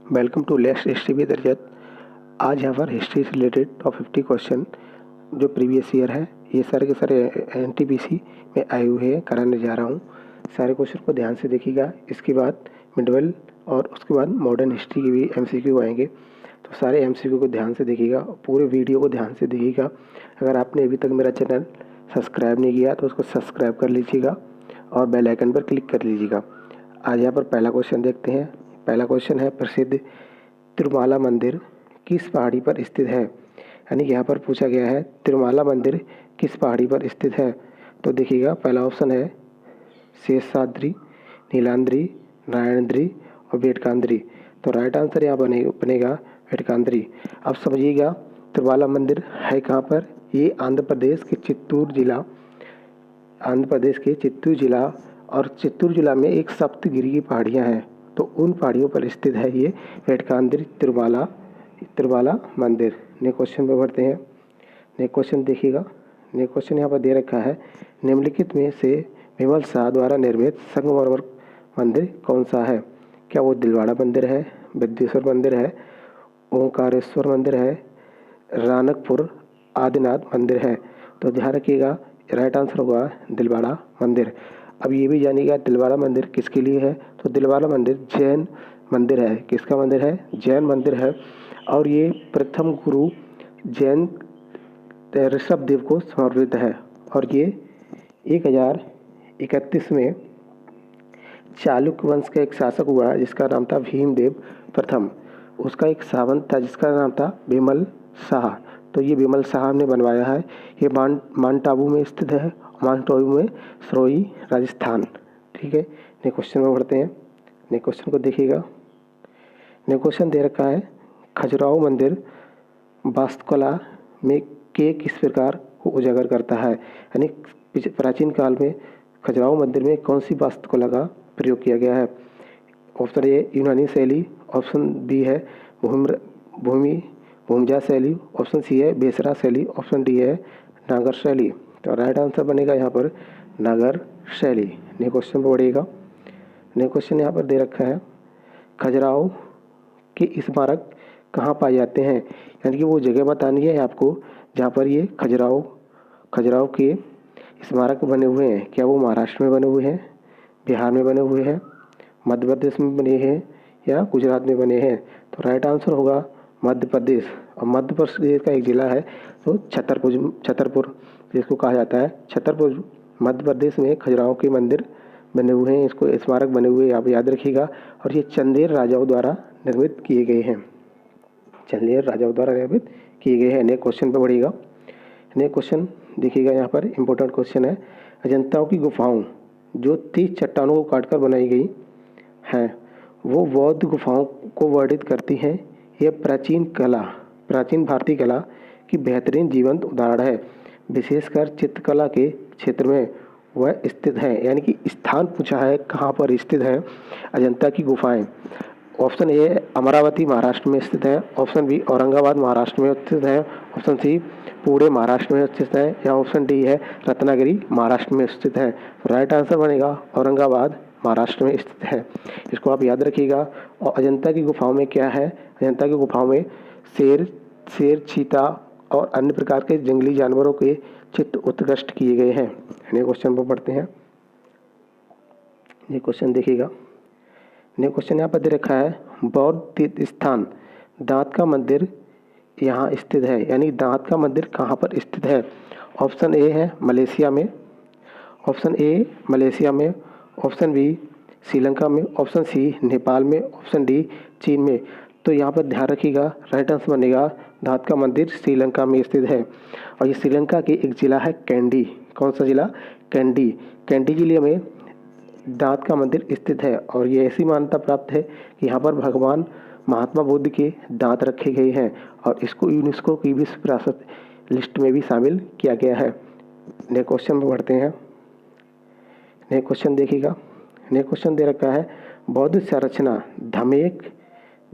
Welcome to let's history with Rajat. आज यहाँ पर हिस्ट्री से रिलेटेड टॉप 50 क्वेश्चन जो प्रीवियस ईयर है ये सारे के सारे एनटीपीसी में आए हुए हैं कराने जा रहा हूँ। सारे क्वेश्चन को ध्यान से देखिएगा। इसके बाद मिडल और उसके बाद मॉडर्न हिस्ट्री के भी एमसीक्यू आएंगे, तो सारे एमसीक्यू को ध्यान से देखिएगा, पूरे वीडियो को ध्यान से देखिएगा। अगर आपने अभी तक मेरा चैनल सब्सक्राइब नहीं किया तो उसको सब्सक्राइब कर लीजिएगा और बेल आइकन पर क्लिक कर लीजिएगा। आज यहाँ पर पहला क्वेश्चन देखते हैं। पहला क्वेश्चन है, प्रसिद्ध तिरुमाला मंदिर किस पहाड़ी पर स्थित है? यानी यहाँ पर पूछा गया है तिरुमाला मंदिर किस पहाड़ी पर स्थित है। तो देखिएगा, पहला ऑप्शन है शेषाद्रि, नीलाद्रि, नारायणद्रि और बेटकांद्रि। तो राइट आंसर यहाँ बनेगा बेटकांद्रि। अब समझिएगा तिरुमाला मंदिर है कहाँ पर। ये आंध्र प्रदेश के चित्तूर जिला और चित्तूर जिला में एक सप्तगिरी की पहाड़ियाँ हैं, तो उन पहाड़ियों पर स्थित है ये बेटकांद्रि तिरुमाला मंदिर। नेक्स्ट क्वेश्चन पे बढ़ते हैं। नेक्स्ट क्वेश्चन देखिएगा। नेक्स्ट क्वेश्चन यहाँ पर दे रखा है, निम्नलिखित में से विमल शाह द्वारा निर्मित संगमरमर मंदिर कौन सा है? क्या वो दिलवाड़ा मंदिर है, विद्येश्वर मंदिर है, ओंकारेश्वर मंदिर है, रानकपुर आदिनाथ मंदिर है? तो ध्यान रखिएगा, राइट आंसर होगा दिलवाड़ा मंदिर। अब ये भी जानिएगा दिलवाड़ा मंदिर किसके लिए है। तो दिलवाड़ा मंदिर जैन मंदिर है। किसका मंदिर है? जैन मंदिर है। और ये प्रथम गुरु जैन ऋषभदेव को समर्पित है। और ये 1031 में चालुक्य वंश का एक शासक हुआ जिसका नाम था भीमदेव प्रथम। उसका एक सावंत था जिसका नाम था विमल शाह। तो ये विमल शाह ने बनवाया है। ये माउंट आबू में स्थित है, माउंट आबू में सरोई राजस्थान। ठीक है, नेक्स्ट क्वेश्चन में बढ़ते हैं। नेक्स्ट क्वेश्चन को देखिएगा। नेक्स्ट क्वेश्चन दे रखा है, खजुराहो मंदिर वास्तुकला में के किस प्रकार को उजागर करता है? यानी प्राचीन काल में खजुराहो मंदिर में कौन सी वास्तुकला का प्रयोग किया गया है? ऑप्शन ए यूनानी शैली, ऑप्शन बी है भूमिजा शैली, ऑप्शन सी है बेसरा शैली, ऑप्शन डी है नागर शैली। तो राइट आंसर बनेगा यहाँ पर नागर शैली। नेक्स्ट क्वेश्चन पर बढ़िएगा। नेक्स्ट क्वेश्चन यहाँ पर दे रखा है, खजुराहो के स्मारक कहाँ पाए जाते हैं? यानी कि वो जगह बतानी है आपको जहाँ पर ये खजुराहो के स्मारक बने हुए हैं। क्या वो महाराष्ट्र में बने हुए हैं, बिहार में बने हुए हैं, मध्य प्रदेश में बने हैं या गुजरात में बने हैं? तो राइट आंसर होगा मध्य प्रदेश। और मध्य प्रदेश का एक ज़िला है तो छतरपुर जिसको कहा जाता है छतरपुर, मध्य प्रदेश में खजुराहो के मंदिर बने हुए हैं, इसको स्मारक बने हुए आप याद रखिएगा। और ये चंदेल राजाओं द्वारा निर्मित किए गए हैं। नेक्स्ट क्वेश्चन पे बढ़िएगा। नेक्स्ट क्वेश्चन देखिएगा, यहाँ पर इम्पोर्टेंट क्वेश्चन है, अजंताओं की गुफाओं जो 30 चट्टानों को काटकर बनाई गई हैं वो बौद्ध गुफाओं को वर्णित करती हैं। यह प्राचीन भारतीय कला की बेहतरीन जीवंत उदाहरण है। विशेषकर चित्रकला के क्षेत्र में वह स्थित है। यानी कि स्थान पूछा है कहाँ पर स्थित है अजंता की गुफाएं। ऑप्शन ए अमरावती महाराष्ट्र में स्थित है, ऑप्शन बी औरंगाबाद महाराष्ट्र में स्थित है, ऑप्शन सी पुणे महाराष्ट्र में स्थित है, या ऑप्शन डी है रत्नागिरी महाराष्ट्र में स्थित है। राइट आंसर बनेगा औरंगाबाद महाराष्ट्र में स्थित है। इसको आप याद रखिएगा। और अजंता की गुफाओं में क्या है? अजंता की गुफाओं में शेर, चीता और अन्य प्रकार के जंगली जानवरों के चित्र उत्कृष्ट किए गए हैं। नेक्स्ट क्वेश्चन पर पढ़ते हैं। ये क्वेश्चन देखिएगा। नेक्स्ट क्वेश्चन यहाँ पर दे रखा है, बौद्ध तीर्थ स्थान दांत का मंदिर यहाँ स्थित है। यानी दांत का मंदिर कहाँ पर स्थित है? ऑप्शन ए है मलेशिया में, ऑप्शन ए मलेशिया में, ऑप्शन बी श्रीलंका में, ऑप्शन सी नेपाल में, ऑप्शन डी चीन में। तो यहाँ पर ध्यान रखिएगा, राइट आंसर बनेगा दांत का मंदिर श्रीलंका में स्थित है। और ये श्रीलंका की एक जिला है कैंडी। कौन सा जिला? कैंडी जिले में दांत का मंदिर स्थित है। और ये ऐसी मान्यता प्राप्त है कि यहाँ पर भगवान महात्मा बुद्ध के दांत रखे गए हैं और इसको यूनेस्को की विश्व विरासत लिस्ट में भी शामिल किया गया है। नेक्स्ट क्वेश्चन में बढ़ते हैं। नेक्स्ट क्वेश्चन देखिएगा। नेक्स्ट क्वेश्चन दे रखा है, बौद्ध संरचना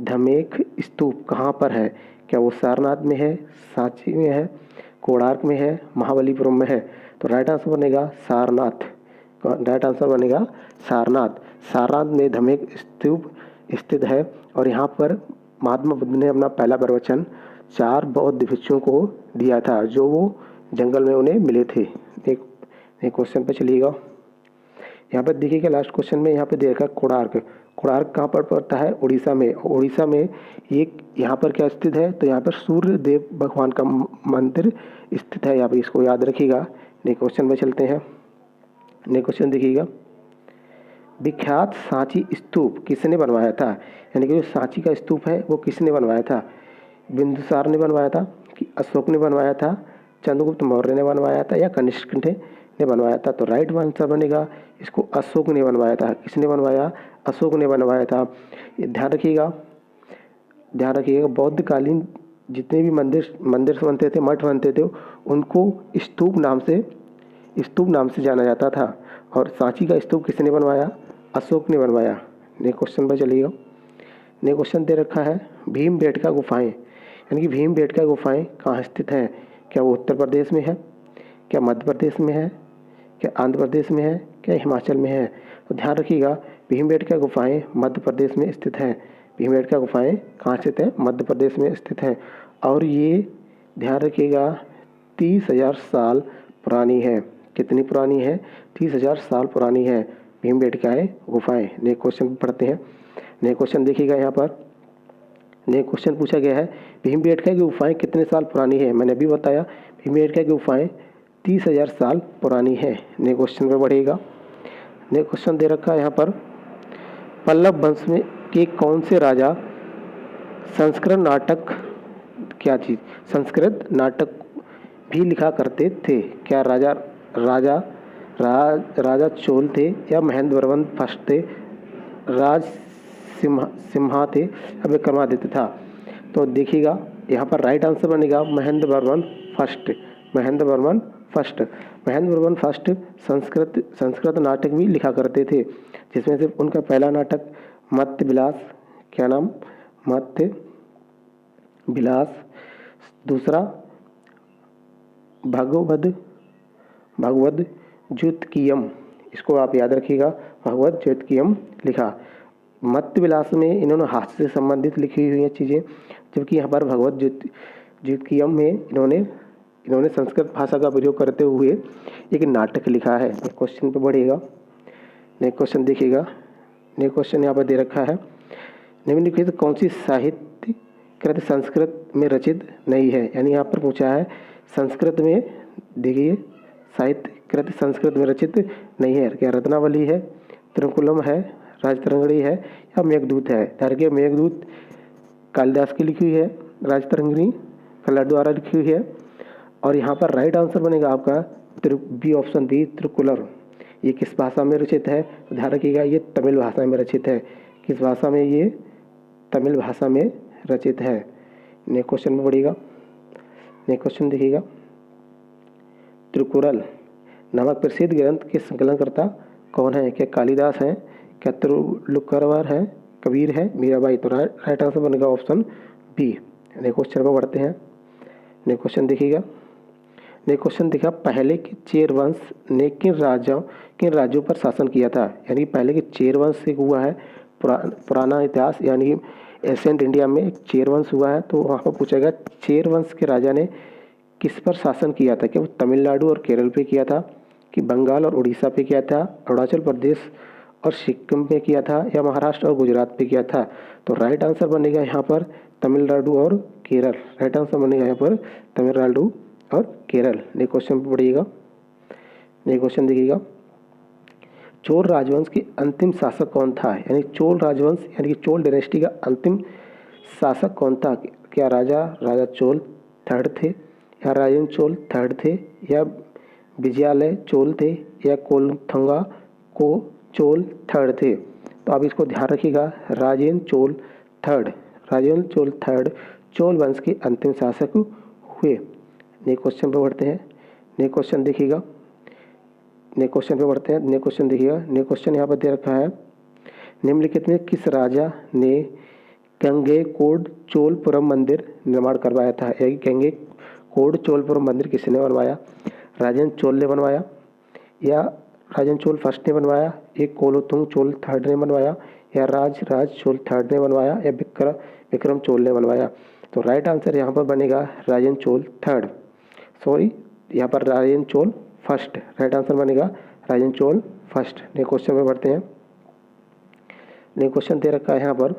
धमेक स्तूप कहाँ पर है? क्या वो सारनाथ में है, सांची में है, कोणार्क में है, महाबलीपुरम में है? तो राइट आंसर बनेगा सारनाथ। सारनाथ में धमेक स्तूप स्थित है। और यहाँ पर महात्मा बुद्ध ने अपना पहला प्रवचन 4 बौद्ध भिक्षुओं को दिया था जो वो जंगल में उन्हें मिले थे। एक क्वेश्चन पे चलिएगा। यहाँ पर देखिएगा लास्ट क्वेश्चन में यहाँ पे दे रखा है कोणार्क। कोणार्क कहाँ पर पड़ता है? उड़ीसा में। उड़ीसा में एक यहाँ पर क्या स्थित है? तो यहाँ पर सूर्य देव भगवान का मंदिर स्थित है। यहाँ पर इसको याद रखिएगा। नेक्स्ट क्वेश्चन में चलते हैं। नेक्स्ट क्वेश्चन देखिएगा, विख्यात सांची स्तूप किसने बनवाया था? यानी कि जो सांची का स्तूप है वो किसने बनवाया था? बिंदुसार ने बनवाया था कि अशोक ने बनवाया था, चंद्रगुप्त मौर्य ने बनवाया था या कनिष्क ने बनवाया था? तो राइट आंसर बनेगा इसको अशोक ने बनवाया था। किसने बनवाया? अशोक ने बनवाया था। ये ध्यान रखिएगा, ध्यान रखिएगा। बौद्धकालीन जितने भी मंदिर बनते थे, मठ बनते थे, उनको स्तूप नाम से जाना जाता था। और सांची का स्तूप किसने बनवाया? अशोक ने बनवाया। नेक्स्ट क्वेश्चन पर चलिएगा। नेक्स्ट क्वेश्चन दे रखा है भीमबेटका गुफाएं, यानी कि भीमबेटका गुफाएं कहाँ स्थित हैं? क्या वो उत्तर प्रदेश में है, क्या मध्य प्रदेश में है, क्या आंध्र प्रदेश में है, क्या हिमाचल में है? तो ध्यान रखिएगा भीमबेटका गुफाएं मध्य प्रदेश में स्थित हैं। भीमबेटका गुफाएं कहाँ स्थित है? मध्य प्रदेश में स्थित है। और ये ध्यान रखिएगा 30,000 साल पुरानी है। कितनी पुरानी है? 30,000 साल पुरानी है भीमबेटका गुफाएं। नेक्स्ट क्वेश्चन पढ़ते हैं। नेक्स्ट क्वेश्चन देखिएगा यहाँ पर। नेक्स्ट क्वेश्चन पूछा गया है भीमबेटका की गुफाएं कितने साल पुरानी है? मैंने अभी बताया भीमबेटका की गुफाएं 30,000 साल पुरानी है। नेक्स्ट क्वेश्चन पे बढ़ेगा। नेक्स्ट क्वेश्चन दे रखा है यहाँ पर पल्लव वंश में के कौन से राजा संस्कृत नाटक भी लिखा करते थे? क्या राजा चोल थे या महेंद्र वर्मन फर्स्ट थे, राज सिम्हा थे या विक्रमादित्य था? तो देखिएगा यहाँ पर राइट आंसर बनेगा महेंद्र वर्मन फर्स्ट। महेंद्र वर्मन फर्स्ट संस्कृत नाटक भी लिखा करते थे, जिसमें से उनका पहला नाटक मत्स्य विलास, क्या नाम? मत्स्य विलास। दूसरा भगवद ज्योतिकीयम, इसको आप याद रखिएगा, भगवद ज्योतिकीयम लिखा। मत्स्य विलास में इन्होंने हास्य से संबंधित लिखी हुई हैं चीज़ें, जबकि यहाँ पर भगवद ज्योतिकीयम में इन्होंने संस्कृत भाषा का प्रयोग करते हुए एक नाटक लिखा है। क्वेश्चन पे बढ़ेगा। नेक्स्ट क्वेश्चन देखिएगा। नेक्स्ट क्वेश्चन यहाँ पर दे रखा है निम्नलिखित कौन सी साहित्य कृत संस्कृत में रचित नहीं है? यानी यहाँ पर पूछा है संस्कृत में, देखिए साहित्य कृत संस्कृत में रचित नहीं है। क्या रत्नावली है, त्रिकुलम है, राजतरंगिणी है या मेघदूत है? देखिए मेघदूत कालिदास की लिखी हुई है, राजतरंगिणी कल्लड़ द्वारा लिखी हुई है। और यहाँ पर राइट आंसर बनेगा आपका बी ऑप्शन बी त्रिकुलर। ये किस भाषा में रचित है? ध्यान रखिएगा ये तमिल भाषा में रचित है। किस भाषा में? ये तमिल भाषा में रचित है। नेक्स्ट क्वेश्चन में बढ़ेगा। नेक्स्ट क्वेश्चन देखिएगा त्रिकुरल नामक प्रसिद्ध ग्रंथ के संकलनकर्ता कौन है? क्या कालिदास हैं, क्या तिरुवल्लुवर है, कबीर है, मीराबाई? तो राइट आंसर बनेगा ऑप्शन बी। नेक्स्ट क्वेश्चन पर बढ़ते हैं। नेक्स्ट क्वेश्चन देखिएगा। नेक्स्ट क्वेश्चन देखा पहले के चेर वंश ने किन राज्यों पर शासन किया था? यानी पहले के चेर वंश एक हुआ है, पुराना इतिहास यानी एशियंट इंडिया में एक चेर वंश हुआ है। तो वहाँ पर पूछा गया चेर वंश के राजा ने किस पर शासन किया था? क्या वो तमिलनाडु और केरल पे किया था, कि बंगाल और उड़ीसा पे किया था, अरुणाचल प्रदेश और सिक्किम पे किया था, या महाराष्ट्र और गुजरात पे किया था? तो राइट आंसर बनेगा यहाँ पर तमिलनाडु और केरल। राइट आंसर बनेगा यहाँ पर तमिलनाडु और केरल। नेक्स्ट क्वेश्चन पे पढ़िएगा। नेक्स्ट क्वेश्चन देखिएगा चोल राजवंश के अंतिम शासक कौन था? यानी चोल राजवंश यानी कि चोल डायनेस्टी का अंतिम शासक कौन था? क्या राजा चोल थर्ड थे, या राजेंद्र चोल थर्ड थे, या विजयालय चोल थे, या कोलथंगा को चोल थर्ड थे? तो आप इसको ध्यान रखिएगा राजेंद्र चोल थर्ड चोल वंश के अंतिम शासक हुए। नेक्स्ट क्वेश्चन पे बढ़ते हैं। नेक्स्ट क्वेश्चन देखिएगा। नेक्स्ट क्वेश्चन पे बढ़ते हैं। नेक्स्ट क्वेश्चन देखिएगा। नेक्स्ट क्वेश्चन यहाँ पर दे रखा है निम्नलिखित में किस राजा ने गंगैकोंड चोलपुरम मंदिर निर्माण करवाया था? यानी गंगैकोंड चोलपुरम मंदिर किसने बनवाया? राजेंद्र चोल ने बनवाया, या राजेंद्र चोल फर्स्ट ने बनवाया, एक कोलोथुंग चोल थर्ड ने बनवाया, या राज चोल थर्ड ने बनवाया या विक्रम चोल ने बनवाया? तो राइट आंसर यहाँ पर बनेगा राजेंद्र चोल थर्ड, सॉरी यहाँ पर Rajendra Chola first. Right answer बनेगा Rajendra Chola first. Next question में बढ़ते हैं। नेक्स्ट क्वेश्चन दे रखा है यहाँ पर,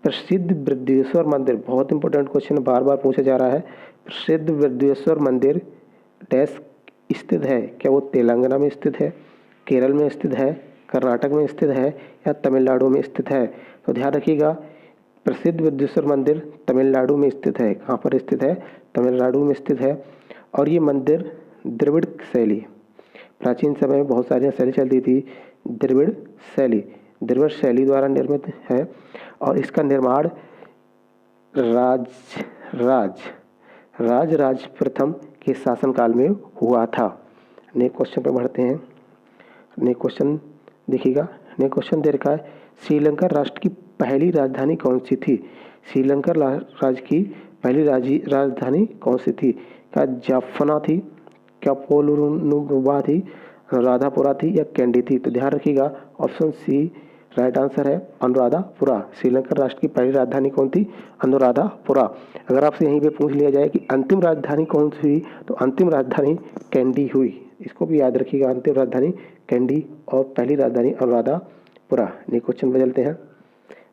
प्रसिद्ध बृहदेश्वर मंदिर, बहुत इंपॉर्टेंट क्वेश्चन बार बार पूछा जा रहा है। प्रसिद्ध बृहदेश्वर मंदिर डैश स्थित है? क्या वो तेलंगाना में स्थित है, केरल में स्थित है, कर्नाटक में स्थित है या तमिलनाडु में स्थित है? तो ध्यान रखिएगा, प्रसिद्ध बृहदेश्वर मंदिर तमिलनाडु में स्थित है। कहाँ पर स्थित है? तमिलनाडु में स्थित है। और ये मंदिर द्रविड़ शैली, प्राचीन समय में बहुत सारी शैली चलती थी, द्रविड़ शैली द्वारा निर्मित है और इसका निर्माण राज प्रथम के शासनकाल में हुआ था। नेक्स्ट क्वेश्चन पे बढ़ते हैं। नेक्स्ट क्वेश्चन देखिएगा। नेक्स्ट क्वेश्चन दे रखा है, श्रीलंका राष्ट्र की पहली राजधानी कौन सी थी? श्रीलंका राज्य की पहली राजधानी कौन सी थी? क्या जाफना थी, क्या पोलनुवा थी, अनुराधापुरा थी या कैंडी थी? तो ध्यान रखिएगा, ऑप्शन सी राइट आंसर है अनुराधापुरा। श्रीलंका राष्ट्र की पहली राजधानी कौन थी? अनुराधापुरा। अगर आपसे यहीं पे पूछ लिया जाए कि अंतिम राजधानी कौन सी हुई, तो अंतिम राजधानी कैंडी हुई। इसको भी याद रखिएगा, अंतिम राजधानी कैंडी और पहली राजधानी अनुराधापुरा। नेक्स्ट क्वेश्चन बदलते हैं।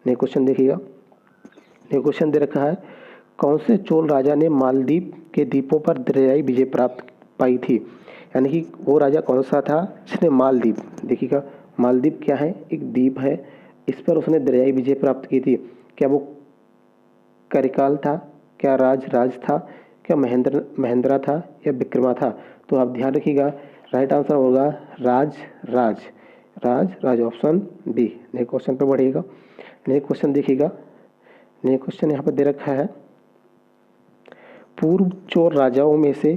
नेक्स्ट क्वेश्चन देखिएगा। नेक्स्ट क्वेश्चन दे रखा है, कौन से चोल राजा ने मालदीव के द्वीपों पर दरियाई विजय प्राप्त पाई थी? यानी कि वो राजा कौन सा था जिसने मालदीव, देखिएगा मालदीव क्या है? एक द्वीप है, इस पर उसने दरियाई विजय प्राप्त की थी। क्या वो करिकाल था, क्या राज था, क्या महेंद्रा था या विक्रमा था? तो आप ध्यान रखिएगा, राइट आंसर होगा राज ऑप्शन बी। नेक्स्ट क्वेश्चन पर बढ़िएगा। नेक्स्ट क्वेश्चन देखिएगा। नेक्स्ट क्वेश्चन यहाँ पर दे रखा है, पूर्व चोल राजाओं में से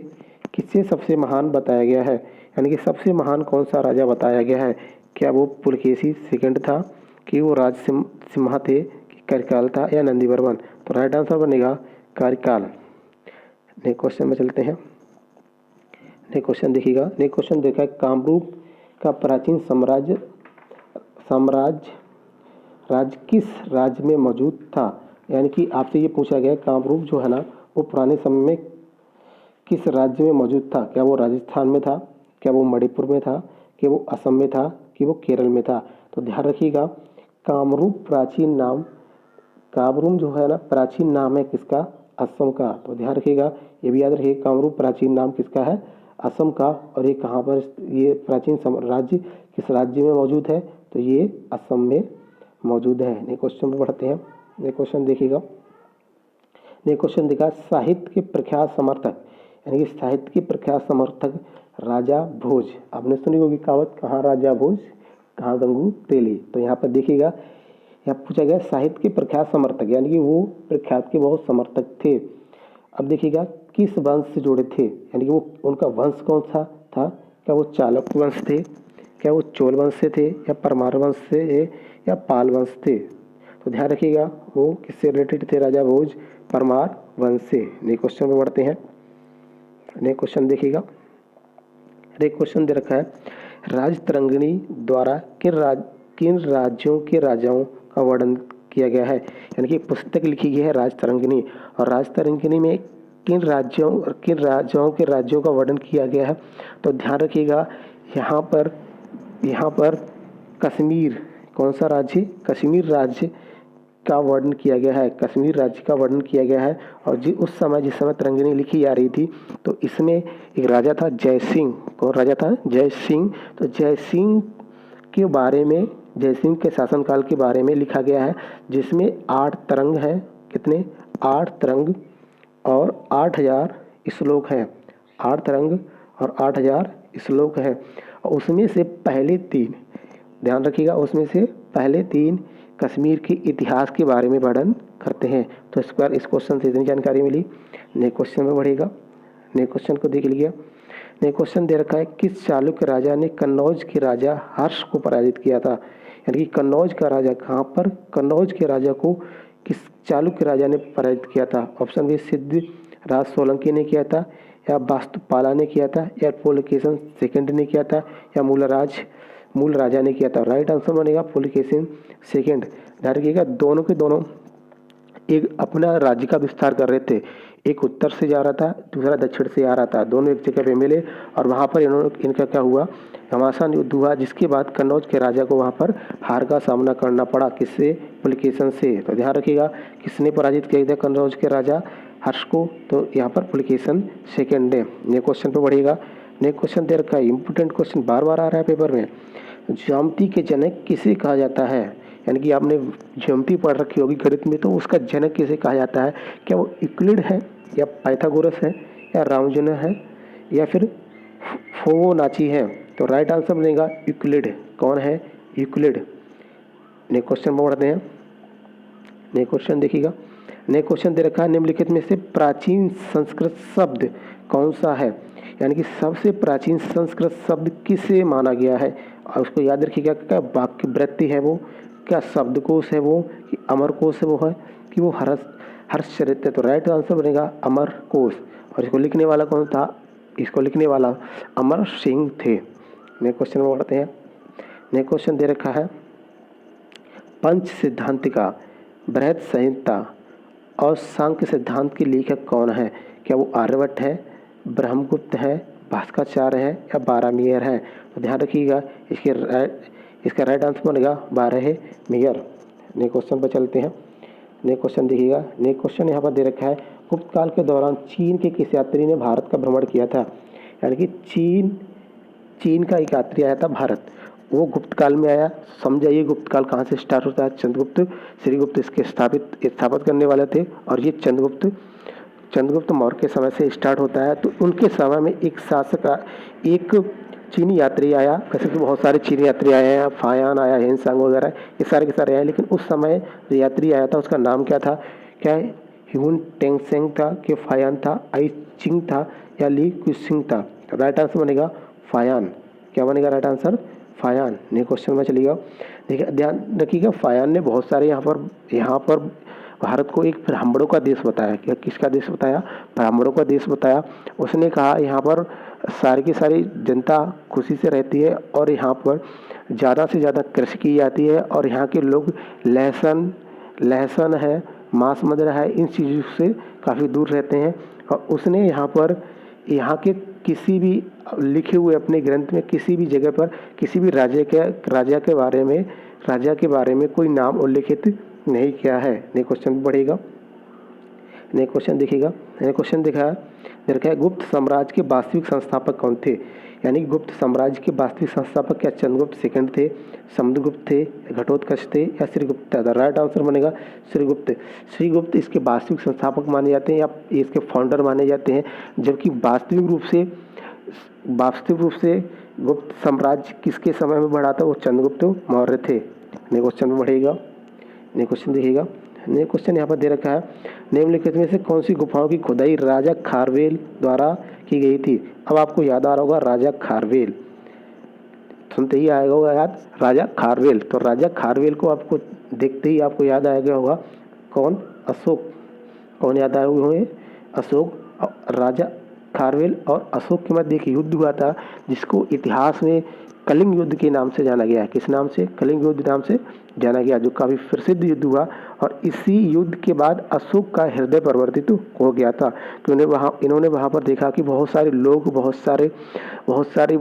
किसे सबसे महान बताया गया है? यानी कि सबसे महान कौन सा राजा बताया गया है? क्या वो पुलकेशी सेकंड था, कि वो राज सिम्हा थे, कि करिकाल था या नंदीवर्मन? तो राइट आंसर बनेगा करिकाल। नेक्स्ट क्वेश्चन में चलते हैं। नेक्स्ट क्वेश्चन देखिएगा। नेक्स्ट क्वेश्चन देखा है, कामरूप का प्राचीन साम्राज्य राज्य किस राज्य में मौजूद था? यानी कि आपसे ये पूछा गया, कामरूप जो है ना, वो पुराने समय में किस राज्य में मौजूद था? क्या वो राजस्थान में था, क्या वो मणिपुर में था, कि वो असम में था, कि वो केरल में था? तो ध्यान रखिएगा, कामरूप जो है ना, प्राचीन नाम है किसका? असम का। तो ध्यान रखिएगा, ये भी याद रखिएगा, कामरूप प्राचीन नाम किसका है? असम का। और ये कहाँ पर, ये प्राचीन राज्य किस राज्य में मौजूद है? तो ये असम में मौजूद है। नेक्स्ट क्वेश्चन पर बढ़ते हैं। नेक्स्ट क्वेश्चन देखिएगा। नेक्स्ट क्वेश्चन देखा, साहित्य के प्रख्यात समर्थक, यानी कि साहित्य के प्रख्यात समर्थक राजा भोज। आपने सुनी होगी कहावत, कहाँ राजा भोज कहाँ गंगू तेली। तो यहाँ पर देखिएगा, यहाँ पूछा गया साहित्य के प्रख्यात समर्थक, यानी कि वो प्रख्यात के बहुत समर्थक थे। अब देखिएगा किस वंश से जुड़े थे, यानी कि वो उनका वंश कौन सा था? क्या वो चालुक्य वंश थे, क्या वो चोल वंश से थे, या परमार वंश से, या पाल वंश थे? तो ध्यान रखिएगा, वो किससे रिलेटेड थे राजा भोज? परमार वंश से। नेक्स्ट क्वेश्चन में बढ़ते हैं। नेक्स्ट क्वेश्चन देखिएगा। नेक्स्ट क्वेश्चन दे रखा है, राजतरंगिणी द्वारा किन राज्यों के राजाओं का वर्णन किया गया है? यानी कि पुस्तक लिखी गई है राजतरंगिणी, और राजतरंगिणी में किन राजाओं के राज्यों का वर्णन किया गया है? तो ध्यान रखिएगा, यहाँ पर कश्मीर, कौन सा राज्य? कश्मीर राज्य का वर्णन किया गया है। कश्मीर राज्य का वर्णन किया गया है। और जिस समय तरंगिणी लिखी जा रही थी, तो इसमें एक राजा था जय सिंह। कौन राजा था? जय सिंह। तो जय सिंह के बारे में, जय सिंह के शासनकाल के बारे में लिखा गया है, जिसमें 8 तरंग हैं। कितने? 8 तरंग और 8000 श्लोक हैं। 8 तरंग और 8000 श्लोक हैं। और उसमें से पहले 3, ध्यान रखिएगा, उसमें से पहले 3 कश्मीर के इतिहास के बारे में वर्णन करते हैं। तो इस पर इस क्वेश्चन से इतनी जानकारी मिली। नेक्स्ट क्वेश्चन में बढ़ेगा। नेक्स्ट क्वेश्चन को देख लीजिए। नेक्स्ट क्वेश्चन दे रखा है, किस चालुक्य राजा ने कन्नौज के राजा हर्ष को पराजित किया था? यानी कि कन्नौज का राजा, कहाँ पर? कन्नौज के राजा को किस चालुक्य राजा ने पराजित किया था? ऑप्शन बी सिद्धराज सोलंकी ने किया था, या वास्तुपाला ने किया था, या पुलकेशन सेकंड ने किया था, या मूलराज मूल राजा ने किया था। राइट आंसर बनेगा पुलकेशिन सेकंड। ध्यान रखिएगा दोनों के दोनों एक अपना राज्य का विस्तार कर रहे थे। एक उत्तर से जा रहा था, दूसरा दक्षिण से आ रहा था। दोनों एक जगह पे मिले और वहाँ पर इनका क्या हुआ, घमासान युद्ध हुआ, जिसके बाद कन्नौज के राजा को वहाँ पर हार का सामना करना पड़ा। किससे? पुलकेशन से। तो ध्यान रखिएगा किसने पराजित किया था कन्नौज के राजा हर्ष को? तो यहाँ पर पुलकेशन सेकेंड ने। नेक्स्ट क्वेश्चन पे बढ़िएगा। नेक्स्ट क्वेश्चन दे रखा है, इंपोर्टेंट क्वेश्चन बार बार आ रहा है पेपर में। ज्यामिति के जनक किसे कहा जाता है? यानी कि आपने ज्योमेट्री पढ़ रखी होगी गणित में, तो उसका जनक किसे कहा जाता है? क्या वो यूक्लिड है, या पाइथागोरस है, या रामानुजन है, या फिर फिबोनाची है? तो राइट आंसर बनेगा यूक्लिड। कौन है? यूक्लिड। नेक्स्ट क्वेश्चन पढ़ते हैं। नेक्स्ट क्वेश्चन देखिएगा। नेक्स्ट क्वेश्चन दे रखा है, निम्नलिखित में से प्राचीन संस्कृत शब्द कौन सा है? यानी कि सबसे प्राचीन संस्कृत शब्द किसे माना गया है? और उसको याद रखिएगा, क्या वाक्य वृत्ति है वो, क्या शब्दकोश है वो, कि अमरकोश है वो है, कि वो हर्षचरित है? तो राइट आंसर बनेगा अमरकोश। और इसको लिखने वाला कौन था? इसको लिखने वाला अमर सिंह थे। नेक्स्ट क्वेश्चन में पढ़ते हैं। नेक्स्ट क्वेश्चन दे रखा है, पंच सिद्धांतिका, बृहद संहिता और सांख्य सिद्धांत के लेखक कौन है? क्या वो आर्यभट्ट है, ब्रह्मगुप्त है, भास्कराचार्य है, या बारहमीर है? तो ध्यान रखिएगा इसका राइट आंसर बनेगा बारहमीर। नेक्स्ट क्वेश्चन पर चलते हैं। नेक्स्ट क्वेश्चन देखिएगा। नेक्स्ट क्वेश्चन यहाँ पर दे रखा है, गुप्त काल के दौरान चीन के किस यात्री ने भारत का भ्रमण किया था? यानी कि चीन का एक यात्री आया था भारत, वो गुप्त काल में आया। समझाइए गुप्त काल कहाँ से स्टार्ट होता है? चंद्रगुप्त श्रीगुप्त इसके स्थापित करने वाले थे, और ये चंद्रगुप्त मौर्य के समय से स्टार्ट होता है। तो उनके समय में एक चीनी यात्री आया। वैसे तो बहुत सारे चीनी यात्री आए हैं, फायान आया, हेनसांग वगैरह, ये सारे के सारे आए, लेकिन उस समय जो यात्री आया था उसका नाम क्या था? क्या ह्यून टेंगसेंग था, कि फायान था, आई चिंग था, या ली क्विसिंग था? राइट आंसर बनेगा फायान। क्या बनेगा राइट आंसर? फायान। नेक्स्ट क्वेश्चन में चलिएगा। देखिए ध्यान रखिएगा, फायान ने बहुत सारे यहाँ पर भारत को एक ब्राह्मणों का देश बताया। क्या किसका देश बताया? ब्राह्मणों का देश बताया। उसने कहा यहाँ पर सारी की सारी जनता खुशी से रहती है, और यहाँ पर ज़्यादा से ज़्यादा कृषि की जाती है, और यहाँ के लोग लहसुन है, मांस मदिरा है, इन चीज़ों से काफ़ी दूर रहते हैं। और उसने यहाँ के किसी भी लिखे हुए अपने ग्रंथ में किसी भी जगह पर किसी भी राजा के बारे में कोई नाम उल्लिखित नहीं किया है। नेक्स्ट क्वेश्चन बढ़ेगा। नेक्स्ट क्वेश्चन देखिएगा। नेक्स्ट क्वेश्चन देखा है, गुप्त साम्राज्य के वास्तविक संस्थापक कौन थे? यानी गुप्त साम्राज्य के वास्तविक संस्थापक क्या चंद्रगुप्त सेकंड थे, समुद्रगुप्त थे, घटोत्कच थे, या श्रीगुप्त? राइट आंसर बनेगा श्रीगुप्त इसके वास्तविक संस्थापक माने जाते हैं, या इसके फाउंडर माने जाते हैं। जबकि वास्तविक रूप से गुप्त साम्राज्य किसके समय में बढ़ा था? वो चंद्रगुप्त मौर्य थे। नेक्स्ट क्वेश्चन में बढ़ेगा। नेक्स्ट क्वेश्चन देखिएगा। नेक्स्ट क्वेश्चन यहाँ पर दे रखा है, निम्नलिखित में से कौन सी गुफाओं की खुदाई राजा खारवेल द्वारा की गई थी? अब आपको याद आ रहा होगा राजा खारवेल, सुनते ही आएगा होगा याद राजा खारवेल। तो राजा खारवेल को आपको देखते ही आपको याद आएगा होगा कौन? अशोक। कौन याद आए होंगे? अशोक। राजा खारवेल और अशोक के मध्य एक युद्ध हुआ था, जिसको इतिहास में कलिंग युद्ध के नाम से जाना गया है। किस नाम से? कलिंग युद्ध नाम से जाना गया, जो काफ़ी प्रसिद्ध युद्ध हुआ। और इसी युद्ध के बाद अशोक का हृदय परिवर्तित हो गया था, क्योंकि इन्होंने वहाँ पर देखा कि बहुत सारे लोग, बहुत सारे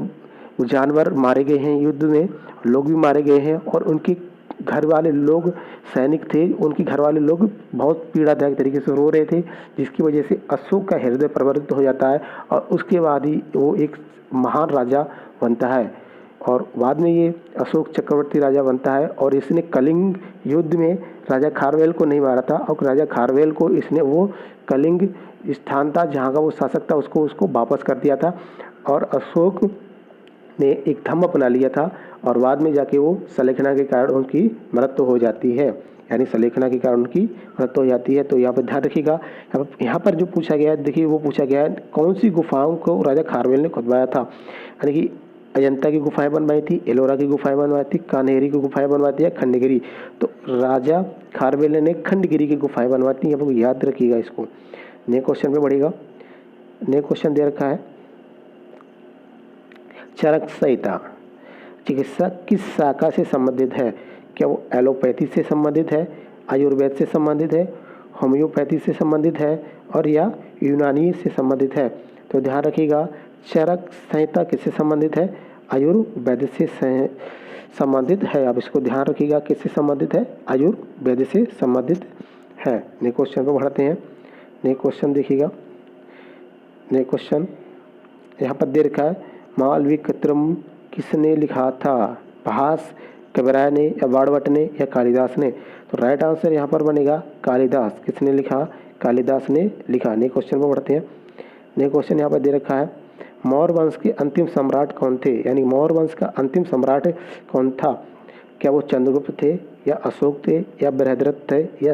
जानवर मारे गए हैं युद्ध में, लोग भी मारे गए हैं, और उनके घर वाले लोग सैनिक थे, उनके घर वाले लोग बहुत पीड़ादायक तरीके से रो रहे थे, जिसकी वजह से अशोक का हृदय परिवर्तित हो जाता है, और उसके बाद ही वो एक महान राजा बनता है। और बाद में ये अशोक चक्रवर्ती राजा बनता है। और इसने कलिंग युद्ध में राजा खारवेल को नहीं मारा था, और राजा खारवेल को इसने वो कलिंग स्थान था जहाँ का वो शासक था उसको वापस कर दिया था, और अशोक ने एक धर्म अपना लिया था। और बाद में जाके वो सलेखना के कारण उनकी मृत्यु हो जाती है, यानी सलेखना के कारण उनकी मृत्यु हो जाती है। तो यहाँ पर ध्यान रखिएगा, यहाँ पर जो पूछा गया है, देखिए वो पूछा गया है कौन सी गुफाओं को राजा खारवेल ने खुदवाया था? यानी कि अजंता की गुफाएं बनवाई थी, एलोरा की गुफाएं बनवाई थी, कान्हेरी की गुफाएं बनवाई थी, या खंडगिरी? तो राजा खारवेल ने खंडगिरी की गुफाएं बनवाई थी। आप लोग याद रखिएगा इसको। नेक्स्ट क्वेश्चन पे बढ़ेगा। नेक्स्ट क्वेश्चन दे रखा है, चरक संहिता चिकित्सा किस शाखा से संबंधित है? क्या वो एलोपैथी से संबंधित है, आयुर्वेद से संबंधित है, होम्योपैथी से संबंधित है और या यूनानी से संबंधित है? तो ध्यान रखिएगा, चरक संहिता किससे संबंधित है? आयुर्वेद से संबंधित है। आप इसको ध्यान रखिएगा, किससे संबंधित है? आयुर्वेद से संबंधित है। नेक्स्ट क्वेश्चन को बढ़ाते हैं। नेक्स्ट क्वेश्चन देखिएगा। नेक्स्ट क्वेश्चन यहाँ पर दे रखा है, मालविक्रम किसने लिखा था? भास, कबीराय ने या बाणभट्ट ने या कालिदास ने? तो राइट आंसर यहाँ पर बनेगा कालिदास। किसने लिखा? कालिदास ने लिखा। नेक्स्ट क्वेश्चन को बढ़ते हैं। नेक्स्ट क्वेश्चन यहाँ पर दे रखा है, मौर्य वंश के अंतिम सम्राट कौन थे? यानी मौर्य वंश का अंतिम सम्राट कौन था? क्या वो चंद्रगुप्त थे या अशोक थे या बृहद्रथ थे या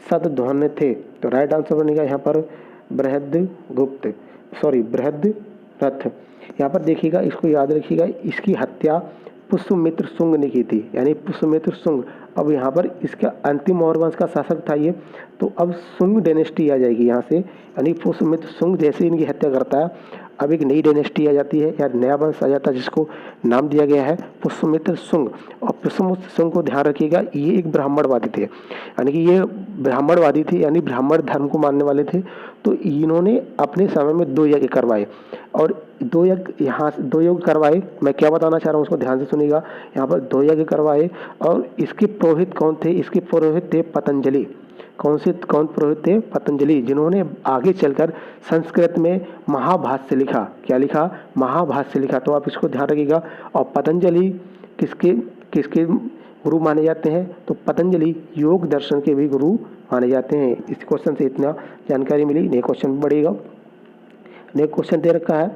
शतधन्व थे? तो राइट आंसर बनेगा यहाँ पर बृहद्रथ। यहाँ पर देखिएगा, इसको याद रखिएगा, इसकी हत्या पुष्यमित्र शुंग ने की थी, यानी पुष्यमित्र शुंग। अब यहाँ पर इसका अंतिम मौर्य वंश का शासक था ये, तो अब शुंग डायनेस्टी आ जाएगी यहाँ से, यानी पुष्यमित्र शुंग जैसे इनकी हत्या करता है, अब एक नई डायनेस्टी आ जाती है या नया वंश आ जाता है, जिसको नाम दिया गया है पुष्यमित्र शुंग। और पुष्यमित्र शुंग को ध्यान रखिएगा, ये एक ब्राह्मणवादी थे, यानी कि ये ब्राह्मणवादी थे, यानी ब्राह्मण धर्म को मानने वाले थे। तो इन्होंने अपने समय में 2 यज्ञ करवाए, और 2 यज्ञ करवाए। मैं क्या बताना चाह रहा हूँ उसको ध्यान से सुनिएगा। यहाँ पर 2 यज्ञ करवाए, और इसके पुरोहित कौन थे? इसके पुरोहित थे पतंजलि। कौन पुरोहित थे? पतंजलि, जिन्होंने आगे चलकर संस्कृत में महाभाष्य लिखा। क्या लिखा? महाभाष्य लिखा। तो आप इसको ध्यान रखिएगा। और पतंजलि किसके गुरु माने जाते हैं? तो पतंजलि योग दर्शन के भी गुरु माने जाते हैं। इस क्वेश्चन से इतना जानकारी मिली। नेक्स्ट क्वेश्चन बढ़ेगा। नेक्स्ट क्वेश्चन दे रखा है,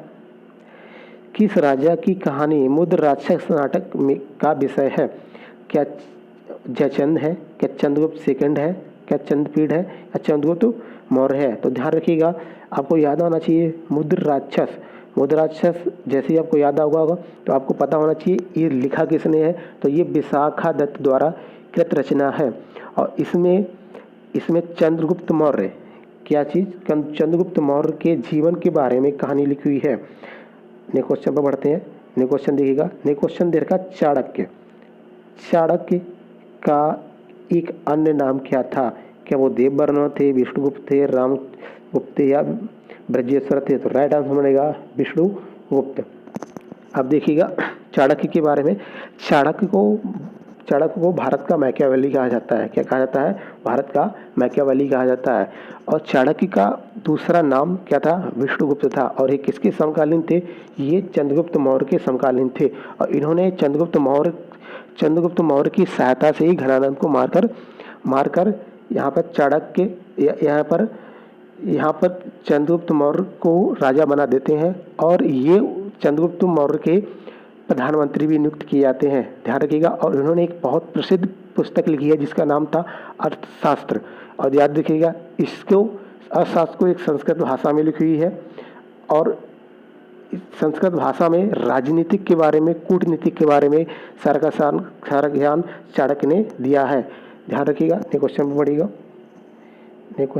किस राजा की कहानी मुद्र राक्षस नाटक में का विषय है? क्या जयचंद है, क्या चंद्रगुप्त सेकंड है, क्या चंद्रपीढ़ है या चंद्रगुप्त मौर्य है? तो ध्यान रखिएगा, आपको याद होना चाहिए मुद्र राक्षस। मुद्र राक्षस जैसे ही आपको याद होगा तो आपको पता होना चाहिए ये लिखा किसने है। तो ये विशाखा दत्त द्वारा कृत रचना है, और इसमें चंद्रगुप्त मौर्य, क्या चीज़? चंद्रगुप्त मौर्य के जीवन के बारे में कहानी लिखी हुई है। नेक्स्ट क्वेश्चन पर बढ़ते हैं। नेक्स्ट क्वेश्चन देखिएगा। नेक्स्ट क्वेश्चन दे रखा चाणक्य। चाणक्य का एक अन्य नाम क्या था? क्या वो देववर्मा थे, विष्णुगुप्त थे, रामगुप्त या ब्रजेश्वर थे? तो राइट आंसर बनेगा विष्णुगुप्त। अब देखिएगा चाणक्य के बारे में। चाणक्य को भारत का मैकियावेली कहा जाता है। क्या कहा जाता है? भारत का मैकियावेली कहा जाता है। और चाणक्य का दूसरा नाम क्या था? विष्णुगुप्त था। और ये किसके समकालीन थे? ये चंद्रगुप्त मौर्य के समकालीन थे। और इन्होंने चंद्रगुप्त मौर्य की सहायता से ही घनानंद को मारकर यहाँ पर चंद्रगुप्त मौर्य को राजा बना देते हैं, और ये चंद्रगुप्त मौर्य के प्रधानमंत्री भी नियुक्त किए जाते हैं। ध्यान रखिएगा। और इन्होंने एक बहुत प्रसिद्ध पुस्तक लिखी है जिसका नाम था अर्थशास्त्र। और याद रखिएगा, अर्थशास्त्र को एक संस्कृत भाषा में लिखी हुई है, और संस्कृत भाषा में राजनीतिक के बारे में, कूटनीतिक के बारे में सारा ज्ञान चाणक्य ने दिया है। ध्यान रखिएगा। नेक्स्ट क्वेश्चन पर बढ़िएगा। नेक्स्ट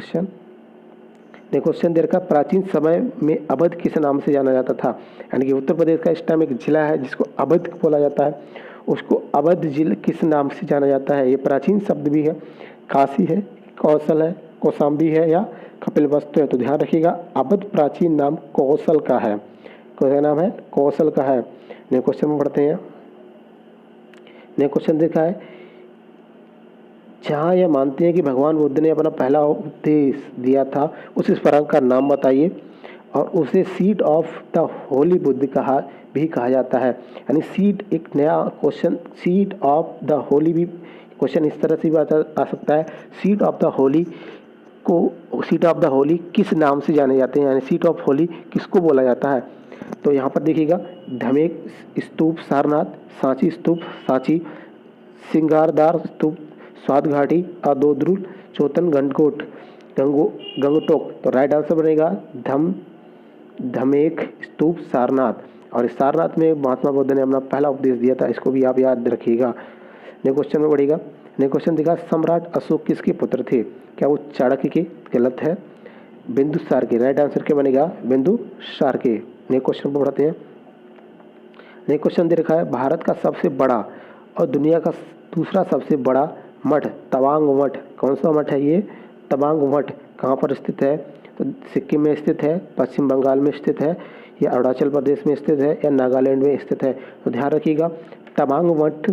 क्वेश्चन देर का, प्राचीन समय में अवध किस नाम से जाना जाता था? यानी कि उत्तर प्रदेश का इस टाइम एक जिला है जिसको अवध बोला जाता है, उसको अवध जिला किस नाम से जाना जाता है? ये प्राचीन शब्द भी है, काशी है, कौशल है, कौशाम्बी है या कपिलवस्तु है? तो ध्यान रखिएगा, अवध प्राचीन नाम कौशल का है। कौन नाम है? कौशल का है। नेक्स्ट क्वेश्चन में बढ़ते हैं। नेक्स्ट क्वेश्चन देखा है, जहाँ यह मानते हैं कि भगवान बुद्ध ने अपना पहला उपदेश दिया था, उस स्मारक का नाम बताइए। और उसे seat of the Holi Buddha कहा जाता है। यानी एक नया question, seat of the Holi भी क्वेश्चन इस तरह से भी आ सकता है, सीट ऑफ द होली किस नाम से जाने जाते हैं? यानी सीट ऑफ होली किसको बोला जाता है? तो यहाँ पर देखिएगा, धमेक स्तूप सारनाथ, सांची स्तूप सांची, सिंगारदार स्तूप स्वाद घाटी, अदोद्रुल, चोतन गंगटोक। तो राइट आंसर बनेगा धमेक स्तूप सारनाथ। और इस सारनाथ में महात्मा बुद्ध ने अपना पहला उपदेश दिया था, इसको भी आप याद रखिएगा। नेक्स्ट क्वेश्चन में बढ़ेगा। नेक्स्ट क्वेश्चन देखा, सम्राट अशोक किसके पुत्र थे? क्या वो चाणक्य के? गलत है, बिंदुसार के। राइट आंसर क्या बनेगा? बिंदुसार के। नेक्स्ट क्वेश्चन पर बढ़ते हैं। नेक्स्ट क्वेश्चन दे रखा है भारत का सबसे बड़ा और दुनिया का दूसरा सबसे बड़ा मठ तवांग मठ, कौन सा मठ है ये? तवांग मठ कहाँ पर स्थित है? तो सिक्किम में स्थित है, पश्चिम बंगाल में स्थित है, या अरुणाचल प्रदेश में स्थित है, या नागालैंड में स्थित है? तो ध्यान रखिएगा, तवांग मठ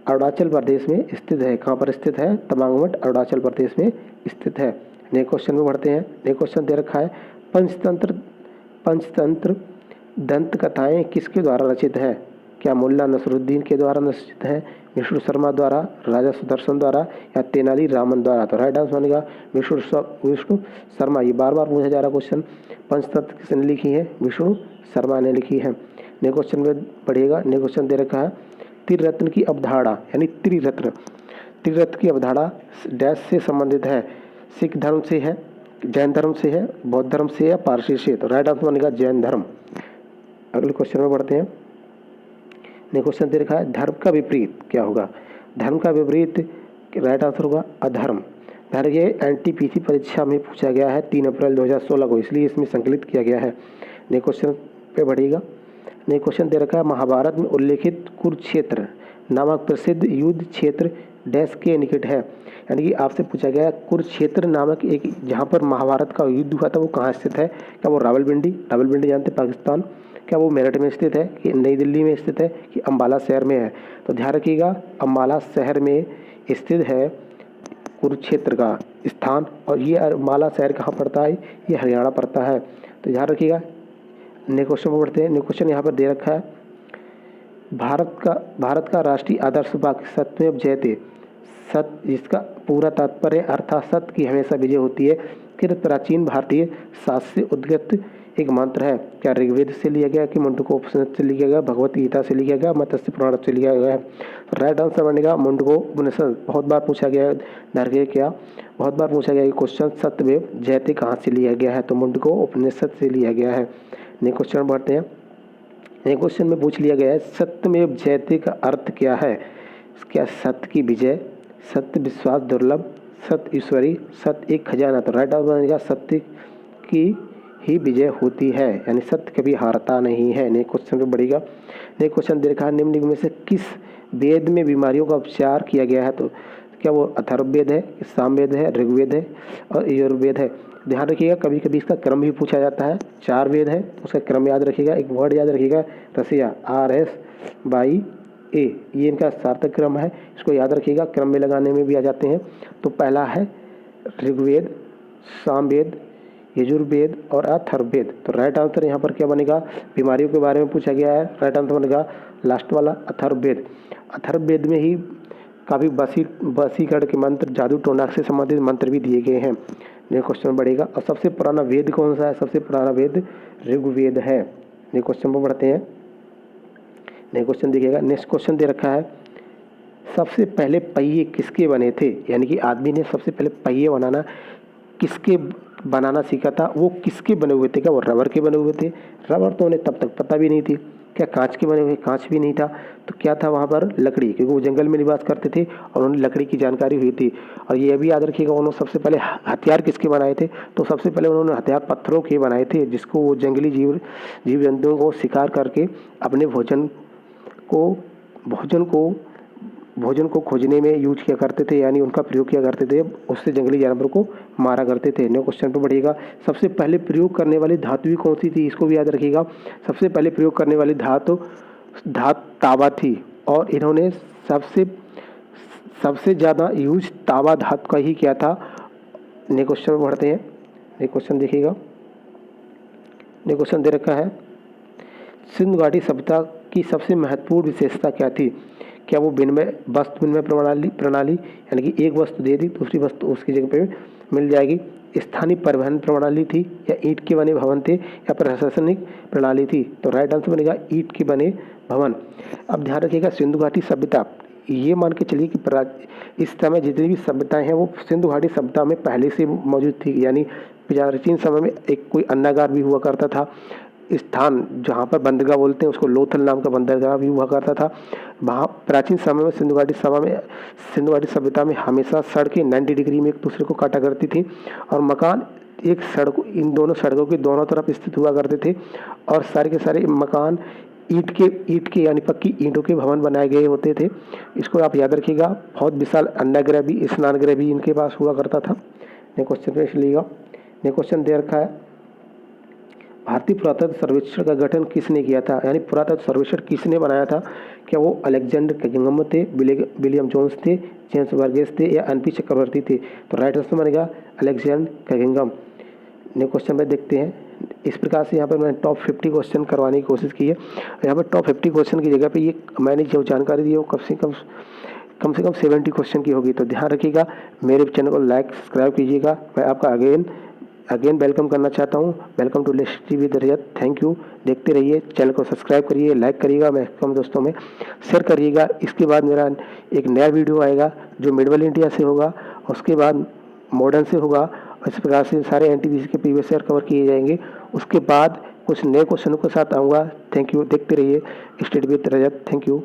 अरुणाचल प्रदेश में स्थित है। कहाँ पर स्थित है? तवांग मठ अरुणाचल प्रदेश में स्थित है। नेक्स्ट क्वेश्चन में बढ़ते हैं। नेक्स्ट क्वेश्चन दे रखा है पंचतंत्र दंत कथाएँ किसके द्वारा रचित है? क्या मुल्ला नसरुद्दीन के द्वारा रचित है, विष्णु शर्मा द्वारा, राजा सुदर्शन द्वारा, या तेनाली रामन द्वारा? तो राइट आंसर बनेगा विष्णु शर्मा। ये बार बार पूछा जा रहा क्वेश्चन। पंचतंत्र किसने लिखी है? विष्णु शर्मा ने लिखी है। नेक्स्ट क्वेश्चन में बढ़िएगा। नेक्स्ट क्वेश्चन दे रखा है त्रिरत्न की अवधारणा, यानी त्रिरत्न की अवधारणा डैश से संबंधित है? सिख धर्म से है, जैन धर्म से है, बौद्ध धर्म से, या पारसी से? तो राइट आंसर बनेगा जैन धर्म। अगले क्वेश्चन में बढ़ते हैं। नेक्स्ट क्वेश्चन दे रखा है धर्म का विपरीत क्या होगा? धर्म का विपरीत राइट आंसर होगा अधर्म। ध्यान रखिए, एनटीपीसी परीक्षा में पूछा गया है 3 अप्रैल 2016 को, इसलिए इसमें संकलित किया गया है। नेक्स्ट क्वेश्चन पे बढ़िएगा। नेक्स्ट क्वेश्चन दे रखा है महाभारत में उल्लेखित कुरुक्षेत्र नामक प्रसिद्ध युद्ध क्षेत्र डैश के निकट है? यानी कि आपसे पूछा गया है कुरुक्षेत्र नामक एक जहाँ पर महाभारत का युद्ध हुआ था वो कहाँ स्थित है? क्या वो रावलपिंडी जानते हैं पाकिस्तान? क्या वो मेरठ में स्थित है, कि नई दिल्ली में स्थित है, कि अम्बाला शहर में है? तो ध्यान रखिएगा, अम्बाला शहर में स्थित है कुरुक्षेत्र का स्थान। और ये अम्बाला शहर कहाँ पड़ता है? ये हरियाणा पड़ता है। तो ध्यान रखिएगा। नेक्स्ट क्वेश्चन में बढ़ते हैं। नेक्स्ट क्वेश्चन यहाँ पर दे रखा है भारत का राष्ट्रीय आदर्श वाक्य सत्यमेव जयते, सत्य जिसका पूरा तात्पर्य अर्थात सत्य की हमेशा विजय होती है, किस प्राचीन भारतीय शास्त्र से उद्गत एक मंत्र है? क्या ऋग्वेद से लिया गया, कि मुंडकोपनिषद से लिया गया, भगवत गीता से लिया गया, मत्स्य पुराण से लिया गया है? राइट आंसर बनेगा मुंडकोपनिषद। बहुत बार पूछा गया है, बहुत बार पूछा गया है क्वेश्चन सत्यमेव जयते कहाँ से लिया गया है? तो मुंडकोपनिषद से लिया गया है। नेक्स्ट क्वेश्चन बढ़ते हैं। नेक्स्ट क्वेश्चन में पूछ लिया गया है सत्यमेव जयते का अर्थ क्या है? क्या सत्य की विजय, सत्य विश्वास दुर्लभ, सत्य ईश्वरी, सत्य एक खजाना? तो राइट आंसर बनेगा सत्य की ही विजय होती है, यानी सत्य कभी हारता नहीं है। नेक्स्ट क्वेश्चन पे बढ़ेगा। नेक्स्ट क्वेश्चन दे रखा है निम्नलिखित में से किस वेद में बीमारियों का उपचार किया गया है? तो क्या वो अथर्ववेद है, सामवेद है, ऋग्वेद है, और यजुर्वेद है? ध्यान रखिएगा, कभी कभी इसका क्रम भी पूछा जाता है। 4 वेद है, उसका क्रम याद रखिएगा। एक वर्ड याद रखिएगा, रसिया, RSY A, ये इनका सार्थक क्रम है, इसको याद रखिएगा। क्रम में लगाने में भी आ जाते हैं। तो पहला है ऋग्वेद, सामवेद, यजुर्वेद और अथर्ववेद। तो राइट आंसर यहाँ पर क्या बनेगा? बीमारियों के बारे में पूछा गया है, राइट आंसर बनेगा लास्ट वाला अथर्ववेद। अथर्ववेद में ही काफ़ी वशीकरण के मंत्र, जादू टोना से संबंधित मंत्र भी दिए गए हैं। नेक्स्ट क्वेश्चन बढ़ेगा। और सबसे पुराना वेद कौन सा है? सबसे पुराना वेद ऋग्वेद है। नेक्स्ट क्वेश्चन पर बढ़ते हैं। नेक्स्ट क्वेश्चन देखिएगा। नेक्स्ट क्वेश्चन दे रखा है सबसे पहले पहिए किसके बने थे? यानी कि आदमी ने सबसे पहले पहिए बनाना सीखा था, वो किसके बने हुए थे? क्या वो रबर के बने हुए थे? रबर तो उन्हें तब तक पता भी नहीं थी। क्या कांच के बने हुए? कांच भी नहीं था। तो क्या था वहाँ पर? लकड़ी, क्योंकि वो जंगल में निवास करते थे और उन्हें लकड़ी की जानकारी हुई थी। और ये भी याद रखिएगा, उन्होंने सबसे पहले हथियार किसके बनाए थे? तो सबसे पहले उन्होंने हथियार पत्थरों के बनाए थे, जिसको वो जंगली जीव जंतुओं को शिकार करके अपने भोजन को खोजने में यूज किया करते थे, यानी उनका प्रयोग किया करते थे। उससे जंगली जानवरों को मारा करते थे। नेक्स्ट क्वेश्चन पे बढ़िएगा। सबसे पहले प्रयोग करने वाली धातु भी कौन सी थी? इसको भी याद रखिएगा। सबसे पहले प्रयोग करने वाली धातु तांबा थी, और इन्होंने सबसे ज़्यादा यूज तांबा धातु का ही किया था। नेक्स्ट क्वेश्चन में बढ़ते हैं। नेक्स्ट क्वेश्चन देखिएगा। नेक्स्ट क्वेश्चन दे रखा है सिंधु घाटी सभ्यता की सबसे महत्वपूर्ण विशेषता क्या थी? क्या वो वस्तु विनिमय प्रणाली, यानी कि एक वस्तु दे दी, दूसरी वस्तु उसकी जगह पे मिल जाएगी? स्थानीय परिवहन प्रणाली थी, या ईंट के बने भवन थे, या प्रशासनिक प्रणाली थी? तो राइट आंसर बनेगा ईंट के बने भवन। अब ध्यान रखिएगा, सिंधु घाटी सभ्यता, ये मान के चलिए कि इस समय जितनी भी सभ्यताएं हैं वो सिंधु घाटी सभ्यता में पहले से मौजूद थी। यानी प्राचीन समय में एक कोई अन्नागार भी हुआ करता था, स्थान जहाँ पर बंदरगाह बोलते हैं उसको लोथल नाम का बंदरगाह भी हुआ करता था। वहाँ प्राचीन समय में सिंधु घाटी सभ्यता में हमेशा सड़कें 90 डिग्री में एक दूसरे को काटा करती थी, और मकान इन दोनों सड़कों के दोनों तरफ स्थित हुआ करते थे, और सारे के सारे मकान ईंट के यानी पक्की ईंटों के भवन बनाए गए होते थे। इसको आप याद रखिएगा। बहुत विशाल अन्नगृह भी, स्नानगृह भी इनके पास हुआ करता था। नेक्स्ट क्वेश्चन पे इसलिएगा। नेक्स्ट क्वेश्चन दे रखा है, भारतीय पुरातत्व सर्वेक्षण का गठन किसने किया था, यानी पुरातत्व सर्वेक्षण किसने बनाया था? क्या वो अलेक्जेंडर कगिंगम थे, विलियम जोन्स थे, जेम्स बर्गेस थे या एनपी चक्रवर्ती थे? तो राइट आंसर बनेगा अलेक्जेंडर कगिंगम। नेक्स्ट क्वेश्चन में देखते हैं। इस प्रकार से यहाँ पर मैंने टॉप 50 क्वेश्चन करवाने की कोशिश की है। यहाँ पर टॉप 50 क्वेश्चन की जगह पे ये मैंने जो जानकारी दी है वो कम से कम 70 क्वेश्चन की होगी। तो ध्यान रखिएगा, मेरे चैनल को लाइक सब्सक्राइब कीजिएगा। मैं आपका अगेन वेलकम करना चाहता हूँ। Welcome to let's TV with Rajat. Thank you. देखते रहिए, चैनल को सब्सक्राइब करिए, लाइक करिएगा, मैक्सिमम दोस्तों में शेयर करिएगा। इसके बाद मेरा एक नया वीडियो आएगा जो मिडल इंडिया से होगा, उसके बाद मॉडर्न से होगा। इस प्रकार से सारे एनटीपीसी के प्रीवियस ईयर कवर किए जाएंगे। उसके बाद कुछ नए क्वेश्चनों के साथ आऊँगा। Thank you. देखते रहिए study with Rajat. Thank you.